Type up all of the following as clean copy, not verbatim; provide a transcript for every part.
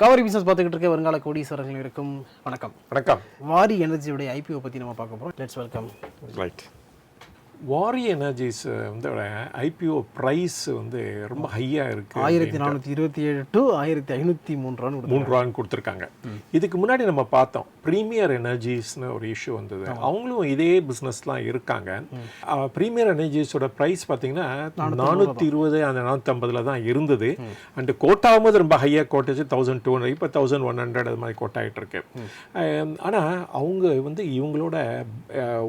கவரி பிசினஸ் பார்த்துக்கிட்டு இருக்க வருங்கால கோடீஸ்வரர்கள் இருக்கும். வணக்கம். வணக்கம். வாரி எனர்ஜியோடைய ஐபிஓ பற்றி நம்ம பார்க்க போகிறோம். Let's welcome. ரைட். வாரி எனர்ஜிஸ் வந்து ஐபிஓ ப்ரைஸ் வந்து ரொம்ப ஹையாக இருக்குது. 1427 to 1503 கொடுத்துருக்காங்க. இதுக்கு முன்னாடி நம்ம பார்த்தோம் ப்ரீமியர் எனர்ஜிஸ்னு ஒரு இஷ்யூ வந்தது. அவங்களும் இதே பிஸ்னஸ்லாம் இருக்காங்க. ப்ரீமியர் எனர்ஜிஸோட ப்ரைஸ் பார்த்தீங்கன்னா 420 அந்த 450 தான் இருந்தது. அண்டு கோட்டாகும்போது ரொம்ப ஹையாக கோட்டாச்சு 1200, இப்போ 1100 அது மாதிரி கோட்டாகிட்டு இருக்கு. ஆனால் அவங்க வந்து இவங்களோட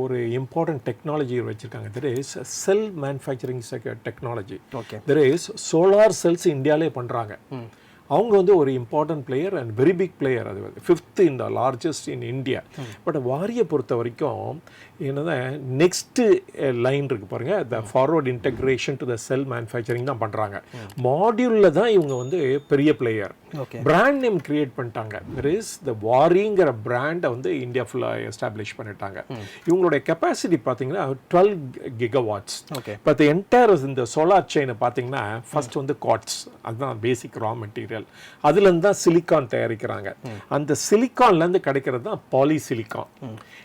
ஒரு இம்பார்ட்டன்ட் டெக்னாலஜி வச்சுருக்காங்க. There is cell manufacturing technology. Okay. There is solar cells இந்தியாவிலே பண்ணுறாங்க. அவங்க வந்து ஒரு important player and very big player. அது வந்து 5th in the largest in India. But வாரியை பொறுத்த வரைக்கும் என்னன்னா நெக்ஸ்ட்டு லைன் இருக்குது பாருங்கள், the forward integration to the cell manufacturing தான் பண்ணுறாங்க. மாடியூலில் தான் இவங்க வந்து பெரிய பிளேயர். பிராண்ட் நேம் கிரியேட் பண்ணிட்டாங்க. தெர் இஸ் த வாரிங்கிற பிராண்டை வந்து இந்தியா ஃபுல்லாக எஸ்டாப்ளிஷ் பண்ணிட்டாங்க. இவங்களுடைய கெப்பாசிட்டி பார்த்தீங்கன்னா 12 gigawatts. இப்போ என்டையர் இந்த சோலார் செயினை பார்த்தீங்கன்னா ஃபர்ஸ்ட் வந்து காட்ஸ், அதுதான் பேசிக் ரா மெட்டீரியல். அதுலேருந்து தான் சிலிக்கான் தயாரிக்கிறாங்க. அந்த சிலிக்கான்லேருந்து கிடைக்கிறது தான் பாலிசிலிக்கான்.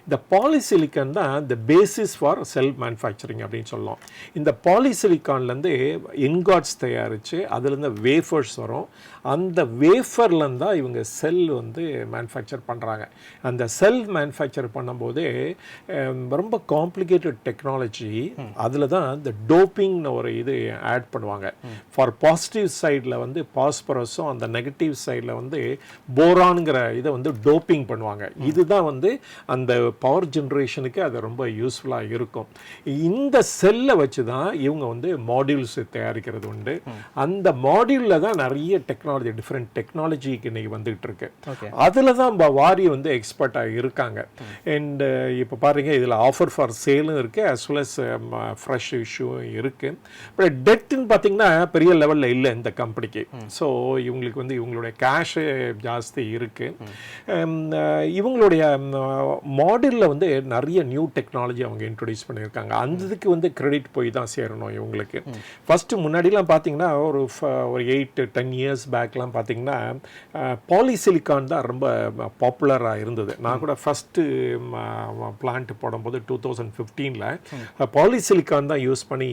இந்த பாலிசிலிக்கான் தான் the basis for sell manufacturing அப்படின்னு சொல்லலாம். இந்த பாலிசிலிக்கான்லேருந்து இன்காட்ஸ் தயாரித்து அதுலேருந்து வேஃபர்ஸ் வரும். அந்த வேஃபர்லேருந்து தான் இவங்க செல் வந்து மேனுஃபேக்சர் பண்ணுறாங்க. அந்த செல் மேனுஃபேக்சர் பண்ணும்போதே ரொம்ப காம்ப்ளிகேட்டட் டெக்னாலஜி. அதில் தான் இந்த டோப்பிங்னு ஒரு இது ஆட் பண்ணுவாங்க. ஃபார் பாசிட்டிவ் சைடில் வந்து பாஸ்பரஸும், அந்த நெகட்டிவ் சைடில் வந்து போரான்கிற இதை வந்து டோப்பிங் பண்ணுவாங்க. இதுதான் வந்து அந்த பவர் ஜென்ரேஷனுக்கு அது ரொம்ப யூஸ்ஃபுல்லாக இருக்கும். இந்த செல்லை வச்சு தான் இவங்க வந்து மாடியூல்ஸ் தயாரிக்கிறது உண்டு. அந்த மாடியூலில் தான் நிறைய டெக்னாலஜி, டிஃப்ரெண்ட் டெக்னாலஜிக்கு இன்னைக்கு வந்துகிட்டு இருக்கு. அதில் தான் வாரி வந்து எக்ஸ்பர்ட்டாக இருக்காங்க. அண்ட் இப்போ பாருங்க, இதில் ஆஃபர் ஃபார் சேலும் இருக்குது, அஸ் வெல் அஸ் ஃப்ரெஷ் இஷ்யூவும் இருக்குது. பட் டெட்டுன்னு பார்த்தீங்கன்னா பெரிய லெவலில் இல்லை இந்த கம்பெனிக்கு. ஸோ இவங்களுக்கு வந்து இவங்களுடைய கேஷு ஜாஸ்தி இருக்குது. இவங்களுடைய மாடலில் வந்து நிறைய நியூ டெக்னாலஜி அவங்க இன்ட்ரடியூஸ் பண்ணியிருக்காங்க. அந்த இதுக்கு வந்து கிரெடிட் போய் தான் சேரணும் இவங்களுக்கு. ஃபஸ்ட்டு முன்னாடிலாம் பார்த்தீங்கன்னா ஒரு 8-10 years பேக்லாம் பார்த்தீங்கன்னா பாலிசிலிக்கான் தான் ரொம்ப பாப்புலராக இருந்தது. நான் கூட ஃபஸ்ட்டு பிளான்ட் போடும்போது 2015 பாலிசிலிக்கான் தான் யூஸ் பண்ணி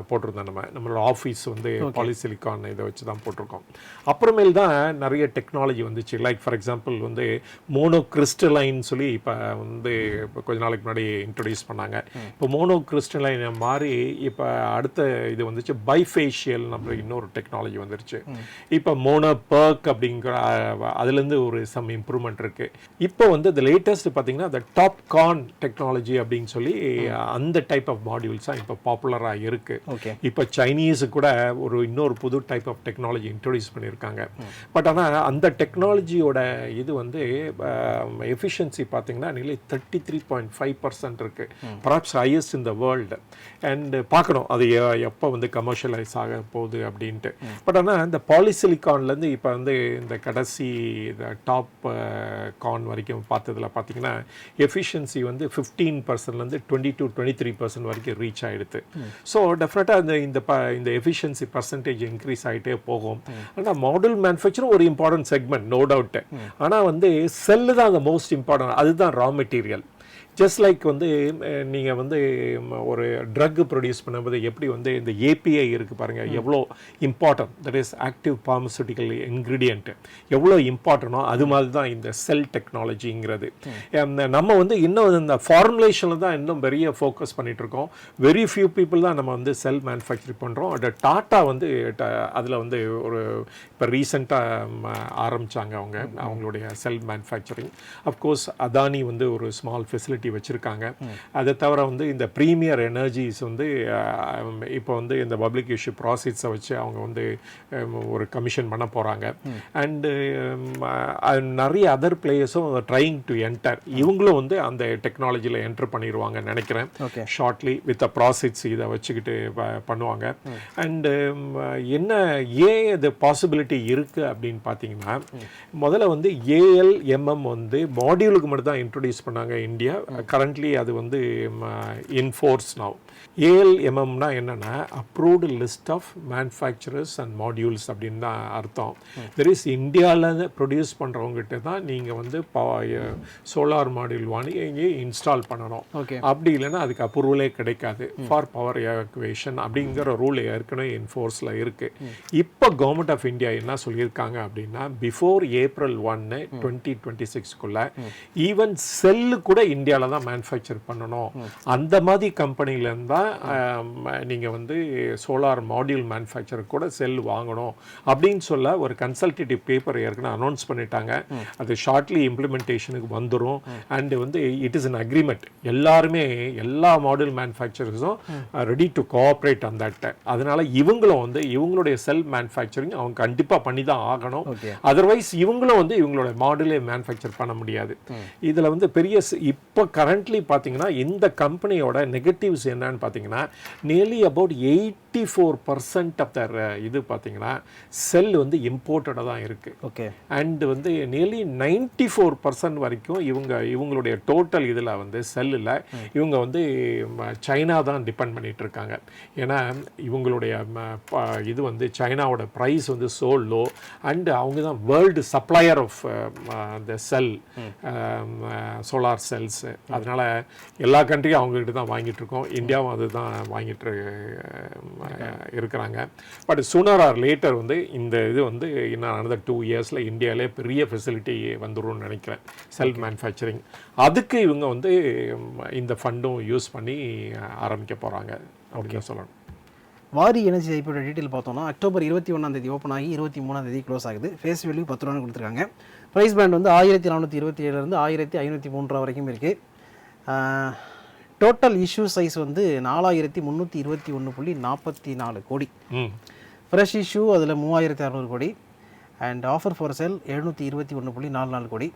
போட்டிருந்தேன். நம்மளோட ஆஃபீஸ் வந்து பாலிசிலிக்கான் இதை வச்சு தான் போட்டிருக்கோம். அப்புறமேல் தான் நிறைய டெக்னாலஜி வந்துச்சு. லைக் ஃபார் எக்ஸாம்பிள் வந்து மோனோ கிறிஸ்டலைன் சொல்லி இப்போ வந்து கொஞ்ச நாளைக்கு முன்னாடி இன்ட்ரடியூஸ் பண்ணாங்க. இப்போ மோனோ கிறிஸ்டலைன் மாதிரி இப்போ அடுத்த இது வந்துச்சு பைஃபேஷியல், நம்ம இன்னொரு டெக்னாலஜி வந்துருச்சு. இப்போ மோனோ பர்க் அப்படிங்கிற அதுலேருந்து ஒரு சம் இம்ப்ரூவ்மெண்ட் இருக்குது. இப்போ வந்து இந்த லேட்டஸ்ட் பார்த்தீங்கன்னா அந்த டாப் கான் டெக்னாலஜி அப்படின்னு சொல்லி அந்த டைப் ஆஃப் மாடியூல்ஸாக இப்போ பாப்புலராக இருக்குது. இப்போ சைனீஸு கூட ஒரு இன்னொரு புது டைப் ஆஃப் டெக்னாலஜி இன்ட்ரடியூஸ் பண்ணியிருக்காங்க. பட் ஆனால் அந்த டெக்னாலஜியோட இது வந்து எஃபிஷியன்சி பார்த்தீங்கன்னா நிலை 33.5% இருக்குது. Perhaps highest in the world. And பார்க்கணும் அது எப்போ வந்து கமர்ஷியலைஸ் ஆக போகுது அப்படின்ட்டு. பட் ஆனால் இந்த பாலிசிலிக்கான்லேருந்து இப்போ வந்து இந்த கடைசி இந்த டாப் கான் வரைக்கும் பார்த்ததில் பார்த்தீங்கன்னா எஃபிஷியன்சி வந்து 15%லேருந்து 20-23% வரைக்கும் ரீச் ஆகிடுது. ஸோ டெஃபினட்டாக இந்த எஃபிஷியன்சி பர்சன்டேஜ் இன்க்ரீஸ் ஆகிட்டே போகும். ஆனால் மாடல் மேனுஃபேக்சரும் ஒரு இம்பார்ட்டன்ட் செக்மெண்ட், நோ டவுட்டு. ஆனால் வந்து செல்லு தான் அந்த மோஸ்ட் இம்பார்ட்டன்ட். அதுதான் ரா மெட்டீரியல். ஜஸ்ட் லைக் வந்து நீங்கள் வந்து ஒரு ட்ரக் ப்ரொடியூஸ் பண்ணும்போது எப்படி வந்து இந்த ஏபிஐ இருக்குது பாருங்கள், எவ்வளோ important, that is active pharmaceutical ingredient எவ்வளோ இம்பார்ட்டனோ அது மாதிரி தான் இந்த செல் டெக்னாலஜிங்கிறது. நம்ம வந்து இன்னும் இந்த ஃபார்முலேஷனில் தான் இன்னும் பெரிய ஃபோக்கஸ் பண்ணிகிட்ருக்கோம். வெரி ஃபியூ பீப்புள் தான் நம்ம வந்து செல் மேனுஃபேக்சரிங் பண்ணுறோம். அந்த டாட்டா வந்து அதில் வந்து ஒரு இப்போ ரீசெண்டாக ஆரம்பித்தாங்க அவங்களுடைய செல் மேனுஃபேக்சரிங். அஃப்கோர்ஸ் அதானி வந்து ஒரு ஸ்மால் ஃபெசிலிட்டி வச்சிருக்காங்க. அதை தவிர வந்து இந்த ப்ரீமியர் எனர்ஜிஸ் வந்து இப்போ வந்து இந்த பப்ளிக் இஷ்யூ ப்ராசஸை வச்சு அவங்க வந்து ஒரு கமிஷன் பண்ண போகிறாங்க. அண்டு நிறைய அதர் பிளேயர்ஸும் ட்ரைங் டு என்டர். இவங்களும் வந்து அந்த டெக்னாலஜியில் என்டர் பண்ணிடுவாங்கன்னு நினைக்கிறேன் ஷார்ட்லி. வித் அ ப்ராசஸ் இதை வச்சுக்கிட்டு பண்ணுவாங்க. அண்டு என்ன ஏன் இது பாசிபிலிட்டி இருக்குது அப்படின்னு பார்த்தீங்கன்னா, முதல்ல வந்து ஏஎல்எம்எம் வந்து மாடியூலுக்கு மட்டும் தான் இன்ட்ரடியூஸ் பண்ணாங்க இந்தியா. கரண்ட்லி அது வந்து இன்ஃபோர்ஸ் நவ். ஏஎல்எம்எம்னா என்னென்னா approved list of manufacturers and modules அப்படின்னு தான் அர்த்தம். தெர் இஸ் இந்தியாவில் ப்ரொடியூஸ் பண்ணுறவங்ககிட்ட தான் நீங்கள் வந்து சோலார் மாடியூல் வாங்கி இன்ஸ்டால் பண்ணணும். அப்படி இல்லைன்னா அதுக்கு அப்ரூவலே கிடைக்காது ஃபார் பவர் எவாக்குவேஷன் அப்படிங்கிற ரூல் ஏற்கனவே இன்ஃபோர்ஸில் இருக்குது. இப்போ கவர்மெண்ட் ஆஃப் இந்தியா என்ன சொல்லியிருக்காங்க அப்படின்னா பிஃபோர் April 1, 2026 ஈவன் செல்லு கூட இந்தியாவில் தான் மேனுஃபேக்சர் பண்ணணும். அந்த மாதிரி கம்பெனிலேருந்து தான் நீங்கள் வந்து சோலார் மாடியூல் மேனுஃபேக்சர் கூட செல் வாங்கணும் அப்படின்னு சொல்ல ஒரு கன்சல்டேட்டிவ் பேப்பர் ஏற்கனவே அனௌன்ஸ் பண்ணிட்டாங்க. அது ஷார்ட்லி இம்ப்ளிமெண்டேஷனுக்கு வந்துடும். அண்டு வந்து இட் இஸ் அன் அக்ரிமெண்ட். எல்லாருமே எல்லா மாடியூல் மேனுஃபேக்சரர்ஸும் ready to cooperate on that. அதனால இவங்களும் வந்து இவங்களுடைய செல் மேனுஃபேக்சரிங் அவங்க கண்டிப்பாக பண்ணி தான் ஆகணும். அதர்வைஸ் இவங்களும் வந்து இவங்களோட மாடலே மேனுஃபேக்சர் பண்ண முடியாது. இதில் வந்து பெரிய இப்போ கரண்ட்லி பார்த்தீங்கன்னா இந்த கம்பெனியோட நெகட்டிவ்ஸ் என்னன்னு பார்த்தீங்கன்னா நியர்லி அபவுட் 84% ஆஃப் தர் இது பார்த்தீங்கன்னா செல் வந்து இம்போர்ட்டடாக தான் இருக்குது. அண்ட் வந்து நியர்லி 94% வரைக்கும் இவங்களுடைய டோட்டல் இதில் வந்து செல்லில் இவங்க வந்து சைனா தான் டிபெண்ட் பண்ணிட்டு இருக்காங்க. ஏன்னா இவங்களுடைய இது வந்து சைனாவோட ப்ரைஸ் வந்து சோ லோ அண்ட் அவங்க தான் world supplier of the cell solar cells. அதனால எல்லா கண்ட்ரியும் அவங்ககிட்ட தான் வாங்கிட்டு இருக்கோம். இந்தியாவும் அதுதான் வாங்கிட்டு இருக்கிறாங்க. பட் சூனர் ஆர் லேட்டர் வந்து இந்த இது வந்து இன்னும் another 2 yearsல இந்தியாவிலே பெரிய ஃபெசிலிட்டி வந்துரும்னு நினைக்கிறேன் செல்ஃப் மேனுஃபேக்சரிங். அதுக்கு இவங்க வந்து இந்த ஃபண்டும் யூஸ் பண்ணி ஆரம்பிக்க போகிறாங்க அப்படின்னு சொல்லணும். வாரி எனர்ஜி ஐபியோட டீட்டெயில் பார்த்தோம்னா அக்டோபர் 21 ஓப்பன் ஆகி 23 க்ளோஸ் ஆகுது. ஃபேஸ் வேல்யூ 10 ரூபான்னு கொடுத்துருக்காங்க. ப்ரைஸ் பேண்ட் வந்து 1427 1503 வரைக்கும் இருக்குது. டோட்டல் இஷ்யூ சைஸ் வந்து 4321.44 கோடி. ஃப்ரெஷ் இஷ்யூ அதில் 3600 கோடி. அண்ட் ஆஃபர் ஃபார் செல் 721.44 கோடி.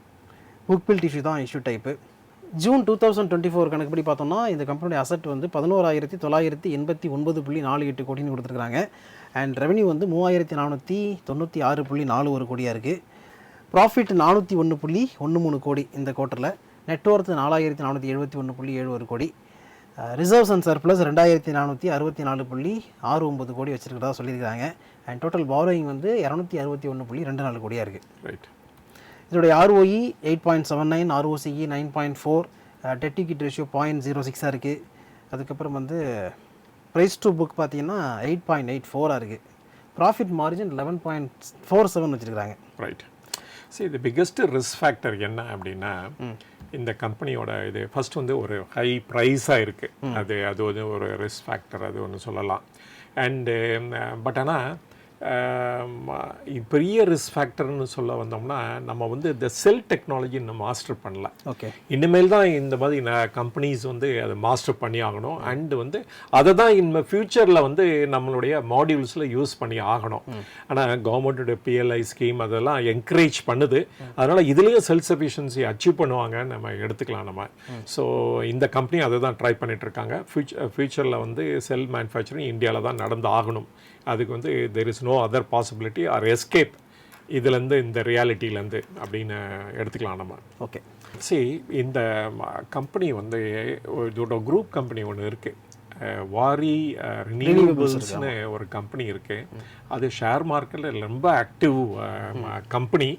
புக் பில்ட் இஷ்யூ தான் இஷ்யூ டைப்பு. ஜூன் 2024 கணக்குப்படி பார்த்தோம்னா இந்த கம்பெனியோட அசட் வந்து 11,989.48 கோடின்னு கொடுத்துருக்காங்க. அண்ட் ரெவன்யூ வந்து 3,496.41 கோடியாக இருக்குது. ப்ராஃபிட் 401.13 கோடி இந்த குவார்ட்டரில். நெட்ஒர்த் 4,471.71 கோடி. ரிசர்வ்ஸ் அண்ட் சர்ப்ளஸ் 2,464.69 கோடி வச்சுருக்கிறதா சொல்லியிருக்காங்க. அண்ட் டோட்டல் பாரோயிங் வந்து 261.24 கோடியாக இருக்குது. ரைட். இதோடைய ROE 8.79, ROCE 9.4, dead equity ratio 0.06 இருக்குது. அதுக்கப்புறம் வந்து ப்ரைஸ் டு புக் பார்த்தீங்கன்னா 8.84 இருக்குது. ப்ராஃபிட் மார்ஜின் 11.47 வச்சுருக்காங்க. ரைட். சரி, இது பிக்கஸ்ட் ரிஸ்க் ஃபேக்டர் என்ன அப்படின்னா இந்த கம்பெனியோட இது ஃபர்ஸ்ட் வந்து ஒரு ஹை ப்ரைஸாக இருக்குது. அது வந்து ஒரு ரிஸ்க் ஃபேக்டர், அது ஒன்று சொல்லலாம். அண்டு பட் ஆனால் பெரிய ரிஸ்க் ஃபேக்டர்னு சொல்ல வந்தோம்னா நம்ம வந்து இந்த செல் டெக்னாலஜி இன்னும் மாஸ்டர் பண்ணல. இனிமேல் தான் இந்த மாதிரி கம்பெனிஸ் வந்து அதை மாஸ்டர் பண்ணி ஆகணும். அண்டு வந்து அதை தான் இந்த ஃப்யூச்சரில் வந்து நம்மளுடைய மாடியூல்ஸில் யூஸ் பண்ணி ஆகணும். ஆனால் கவர்மெண்ட்டோட PLI ஸ்கீம் அதெல்லாம் என்கரேஜ் பண்ணுது. அதனால் இதுலேயும் செல்ஃப் சஃபிஷியன்சி அச்சீவ் பண்ணுவாங்கன்னு நம்ம எடுத்துக்கலாம் நம்ம. ஸோ இந்த கம்பெனி அதை தான் ட்ரை பண்ணிகிட்ருக்காங்க. ஃப்யூச்சரில் வந்து செல் மேனுஃபேக்சரிங் இந்தியாவில் தான் நடந்து ஆகணும். அதுக்கு வந்து there is no other possibility or escape இதுலேருந்து, இந்த ரியாலிட்டியிலேருந்து அப்படின்னு எடுத்துக்கலாம் நம்ம. ஓகே. சரி, இந்த கம்பெனி வந்து இதோட குரூப் கம்பெனி ஒன்று இருக்குது. வாரி ரினியூவபிள்ஸ்னு ஒரு கம்பெனி இருக்குது. அது ஷேர் மார்க்கெட்டில் ரொம்ப ஆக்டிவ் கம்பெனி.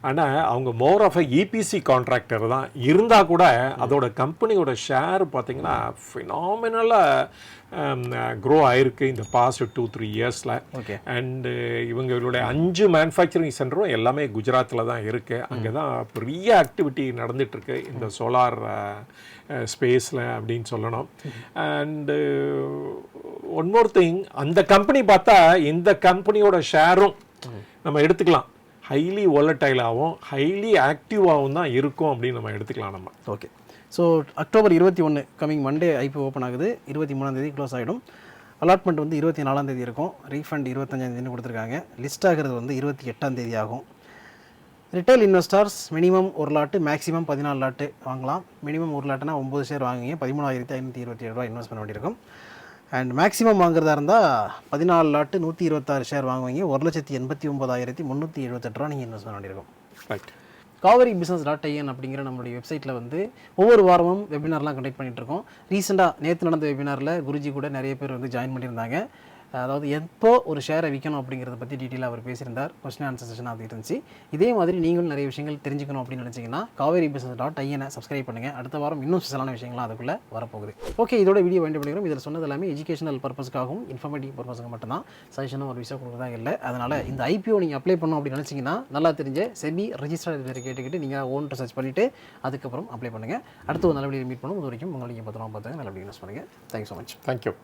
ஆனால் அவங்க more of a EPC contractor தான் இருந்தால் கூட அதோட கம்பெனியோட ஷேர் பார்த்திங்கன்னா ஃபினாமினலாக க்ரோ ஆகிருக்கு இந்த பாஸ்ட் 2-3 இயர்ஸில். அண்டு இவங்களுடைய 5 மேனுஃபேக்சரிங் சென்டரும் எல்லாமே குஜராத்தில் தான் இருக்குது. அங்கே தான் பெரிய ஆக்டிவிட்டி நடந்துகிட்ருக்கு இந்த சோலார் ஸ்பேஸில் அப்படின்னு சொல்லணும். அண்டு ஒன் மோர் திங், அந்த கம்பெனி பார்த்தா இந்த கம்பெனியோட ஷேரும் நம்ம எடுத்துக்கலாம் ஹைலி வாலட்டைலாகவும் ஹைலி ஆக்டிவாகவும் தான் இருக்கும் அப்படின்னு நம்ம எடுத்துக்கலாம் நம்ம. Okay. So October 21 coming Monday IPO open ஆகுது. 23 க்ளோஸ் ஆகிடும். அலாட்மெண்ட் வந்து 24 இருக்கும். ரீஃபண்ட் 25 கொடுத்துருக்காங்க. லிஸ்ட் ஆகிறது வந்து 28 ஆகும். Retail investors minimum 1 lot maximum 14 lot வாங்கலாம். மினிமம் 1 லாட்டுனா 9 ஷேர் வாங்குவீங்க. 13,527 ரூபா இன்வெஸ்ட் பண்ண வேண்டியிருக்கும். அண்ட் மேக்ஸிமம் வாங்குறதா இருந்தால் 14 லாட்டு 126 ஷேர் வாங்குவீங்க. 1,89,378 ரூபா நீங்கள் இன்வெஸ்ட் பண்ண வேண்டியிருக்கும். ரைட். காவேரி business.in அப்படிங்கிற நம்மளுடைய வெப்சைட்டில் வந்து ஒவ்வொரு வாரமும் வெபினார்லாம் கண்டக்ட் பண்ணிட்டு இருக்கோம். ரீசெண்டாக நேற்று நடந்த வெபினாரில் குருஜி கூட நிறைய பேர் வந்து ஜாயின் பண்ணியிருந்தாங்க. அதாவது எப்போ ஒரு ஷேரை விற்கணும் அப்படிங்கிறத பற்றி டீட்டெயிலாக அவர் பேசியிருந்தார். கொஸ்டின் ஆன்சர் செஷன் அது இருந்துச்சு. இதே மாதிரி நீங்களும் நிறைய விஷயங்கள் தெரிஞ்சுக்கணும் அப்படின்னு நினச்சிங்கன்னா காவேரி business.in சப்ஸ்கிரைப் பண்ணுங்கள். அடுத்த வாரம் இன்னும் ஸ்பெஷலான விஷயங்கள்லாம் அதுக்குள்ளே வரப்போகுது. ஓகே, இதோட வீடியோ வைண்ட் பண்ணிக்கிறோம். இதில் சொன்னது எல்லாமே எஜுகேஷனல் பர்பஸ்க்காகவும் இன்ஃபர்மேட்டிவ் பர்பஸ்க்கு மட்டும்தான். சஜஷனும் ஒரு விஷயம் கொடுக்குறதா இல்லை. அதனால் இந்த ஐபிஓ நீங்கள் அப்ளை பண்ணணும் அப்படின்னு நினச்சிங்கன்னா நல்லா தெரிஞ்ச செபி ரெஜிஸ்டர்ட் கேட்டுக்கிட்டு நீங்கள் ஓன்ட்டு சர்ச் பண்ணிவிட்டு அதுக்கப்புறம் அப்ளை பண்ணுங்கள். அடுத்து ஒரு நல்ல வீடியோ மீட் பண்ணுவோம். இது வரைக்கும் உங்களுக்கு பத்திரமா பார்த்தாங்க நல்ல வீடியோ யூஸ் பண்ணுங்கள். Thanks so much. தேங்க்யூ.